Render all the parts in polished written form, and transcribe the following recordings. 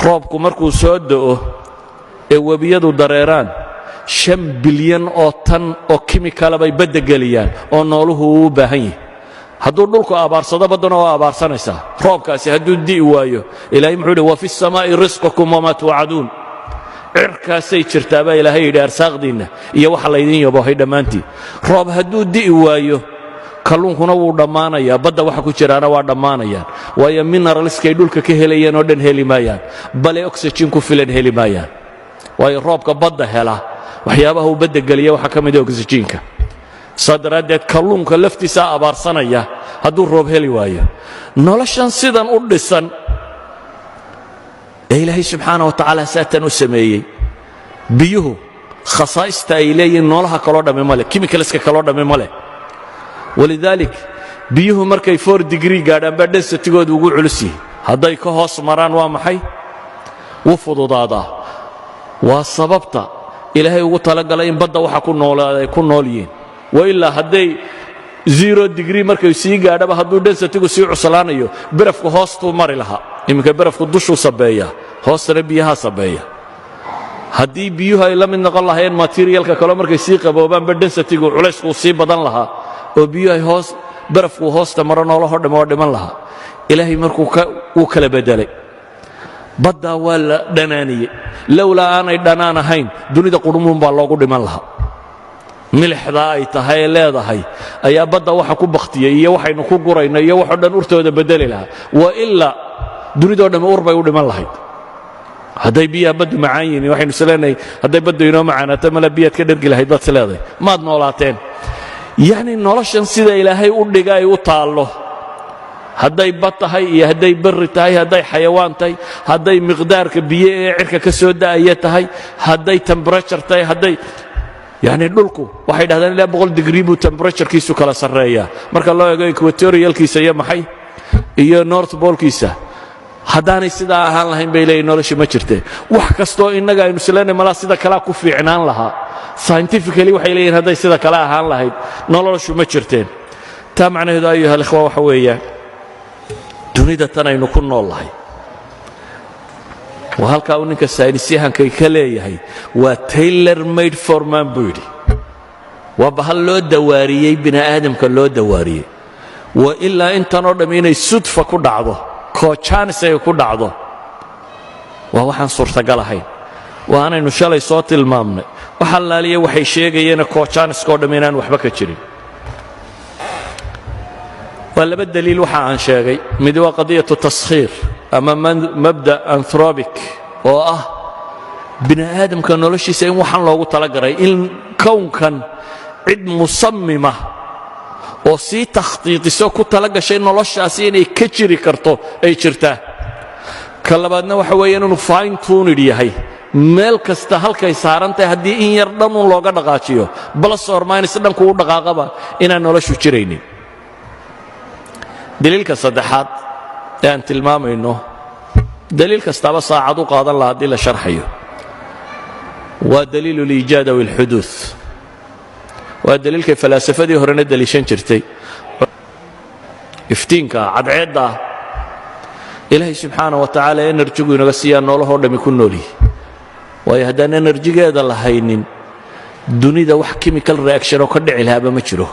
roobku markuu soo da'o ee webiyadu dareeraan 5 bilyan oo tan oo kimikala bay badda geliyaan oo nooluhu u baahan yahay hadduu dhulku abaarsado baddana waa abaarsanaysaa roobkaasi hadduu di'i waayo ilaahay muxuu yidhi wa fi الsamaa'i risqukum wamaa tuucaduun cirkaasay jirtaa baa ilaahay yidhi arsaaqdiinna iyo waxa laydin yaboohay dhammaantiin roob hadduu di'i waayo kalluunkuna wuu dhammaanayaa badda waxa ku jiraana waa dhammaanayaan waayo mineralskay dhulka ka helayeen oo dhan heli maayaan bale oxygen ku filan heli maayaan waayo roobka badda hela waxyaabaha uu badda geliya waxaa ka mid ah oxygenka saa daraaddeed kalluunka laftiisaa abaarsanaya hadduu roob heli waayo noloshan sidan u dhisan ee ilaahay subxaana wa tacaala saatan u sameeyey biyuhu khasaa'ista ay leeyihiin noolaha kaloo dhammi ma leh kimikaliska kaloo dhammi ma leh walidaalik biyuhu markay 4 degree gaadhaan baa densitigoodu ugu culus yihi hadday ka hoos maraan waa maxay wuu fududaadaa waa sababta ilaahay ugu talagalay in badda waxa ku noolaaday ay ku nool yihiin wailaa hadday 0 degree markay sii gaadhaba hadduu densitigu sii cuslaanayo barafku hoostuu mari lahaa iminka barafku dushuu sabeeya hoostana biyaha sabeeya haddii biyuhu ay la mid noqon lahaayeen materialka kale markay sii qaboobaanba densitigu culayskuu sii badan lahaa oo biyuhu ay barafku hoosta maro noolahoo dhamme waa dhiman lahaa ilaahay markuu wuu kala bedelay baddaa waa la dhanaaniyey lowlaa aanay dhanaan ahayn dunida qudhumuun baa loogu dhiman lahaa milixdaa ay tahay ee leedahay ayaa badda waxa ku bakhtiyey iyo waxaynu ku gurayno iyo waxoo dhan urtooda bedeli lahaa wa ilaa dunidoo dhamme ur bay u dhiman lahayd hadday biyaha baddu macaan yihiin waxaynu isleenahay hadday baddu inoo macaanaato mala biyaad ka dhergi lahayd baad isleedahay maad noolaateen yacni noloshan sida ilaahay u dhiga ay u taallo hadday bad tahay iyo hadday barri tahay hadday xayawaan tahay hadday miqdaarka biyo ee cirka ka soo da'aya tahay hadday temperature tahay hadday yacni dhulku waxay dhahdaan ilaa 100 degree buu temperaturekiisu kala sarreeyaa marka loo eego equatorialkiisa iyo maxay iyo north polkiisa haddaanay sidaa ahaan lahayn bay leeyihin nolosha ma jirteen wax kastoo innaga aynu isleenay malaa sida kalea ku fiicnaan lahaa scientifically waxay leeyihin hadday sida kale ahaan lahayd noloshu ma jirteen taa macnaheedu ayuha alikhwa waxa weeyaan dunida tan aynu ku nool lahay waa halkaa uu ninka saynisyahankay ka leeyahay waa tailor made for man buu yidhi waa bahal loo dawaariyey bini aadamka loo dawaariyey waa ilaa intanoo dhamm inay sudfa ku dhacdo koojanis ay ku dhacdo waa waxaan suurtagal ahayn waa aanaynu shalay soo tilmaamnay waxa laaliya waxay sheegayeena koojaniskoo dhamm inaan waxba ka jirin waa laba daliil waxa aan sheegay mid waa qadiyatu taskhiir ama mabda anthropic oo ah bini aadamka noloshiisa in waxaan loogu talagalay in kownkan cid musammima oo sii takhtiitiso ku talagashay noloshaasi inay ka jiri karto ay jirtaa ka labaadna waxa weeyaan inuu fine tuned yahay meel kasta halkay saaran tahay haddii in yar dhanun looga dhaqaajiyo plus or minus dhanku u dhaqaaqaba inaan noloshu jiraynin daliilka saddexaad ee aan tilmaamayno daliil kastaaba saacad u qaadan laha haddii la sharxayo waa daliilu liijaad aw ilxuduud waa daliilkay falaasafadii horena daliishan jirtay iftiinka cadceedda ilaahay subxaana wa tacaala enerjigu inaga siiyaa noolahoo dhammi ku noolyihi waayo haddaan enerjigeeda lahaynin dunida wax chemical reaction oo ka dhici lahaaba ma jiro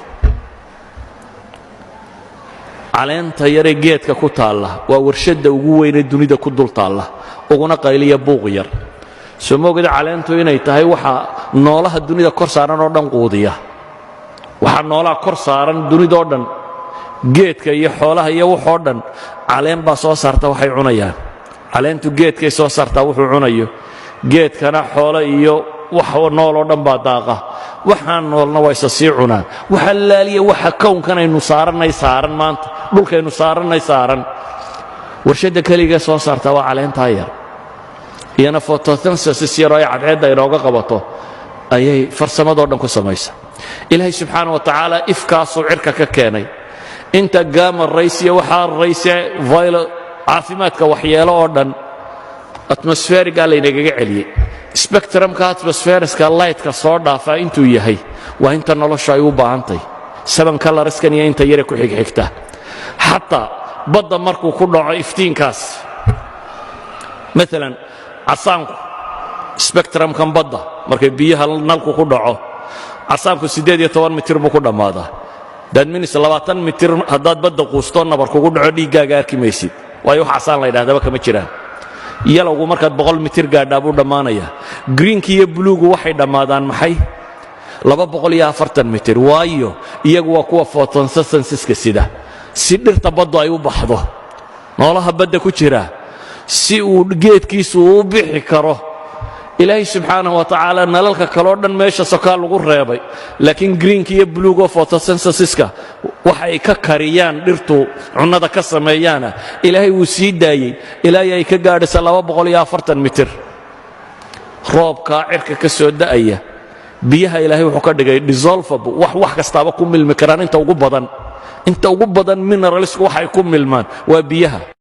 caleenta yaree geedka ku taalla waa warshadda ugu weynee dunida ku dul taalla uguna qayliya buuq yar soo moogida caleentu inay tahay waxa noolaha dunida kor saaran oo dhan quudiya waxa noolaha kor saaran dunidoo dhan geedka iyo xoolaha iyo waxoo dhan caleen baa soo saarta waxay cunayaan caleentu geedkay soo saartaa wuxuu cunayo geedkana xoolo iyo wax nooloo dhan baa daaqa waxaan noolna waa isa sii cunaan waxa laaliya waxa kownkan aynu saarannay saaran maanta dhulkaynu saarannay saaran warshadda keliga soo saartaa waa caleentaa yar iyana photosynthesis yaroo ay cadceedda inooga qabato ayay farsamadoo dhan ku samaysa ilaahay subxaana wa tacaala ifkaasuu cirka ka keenay inta gama raysiya waxaa rayse caafimaadka waxyeelo oo dhan atmosferiga laynagaga celiyey spectrumka atmosferiska lightka soo dhaafaa intuu yahay waa inta nolosha ay u baahantahy 7 colorskan iyo inta yare ku xigxigta xataa badda markuu ku dhaco iftiinkaas maalan casaanku spectrumkan badda markay biyaha nalku ku dhaco casaanku 18 mitir buu ku dhammaadaa daadminis 20 mitir haddaad badda quustoo nabar kugu dhaco dhiiggaaga arki maysid waayo wax casaan la yidhahdaba kama jiraan yalowgu markaad 100 mitir gaadhaa buu dhammaanayaa greenki iyo buluugu waxay dhammaadaan maxay 240 mitir waayo iyagu waa kuwa photosynthesiska sida si dhirta baddu ay u baxdo noolaha badda ku jira si uu geedkiisu u bixi karo ilaahay subxaanahu wa tacaala nalalka kaloo dhan meesha sokaa lagu reebay laakiin greenka iyo buluuga photosynthesiska waxa ay ka kariyaan dhirtu cunnada ka sameeyaana ilaahay wuu sii daayey ilaahay ay ka gaadhaysa 240 mitir roobka cirka ka soo da'aya biyaha ilaahay wuxuu ka dhigay dissolvable wax kastaaba ku milmi karaan inta ugu badan mineralsku waxay ku milmaan waa biyaha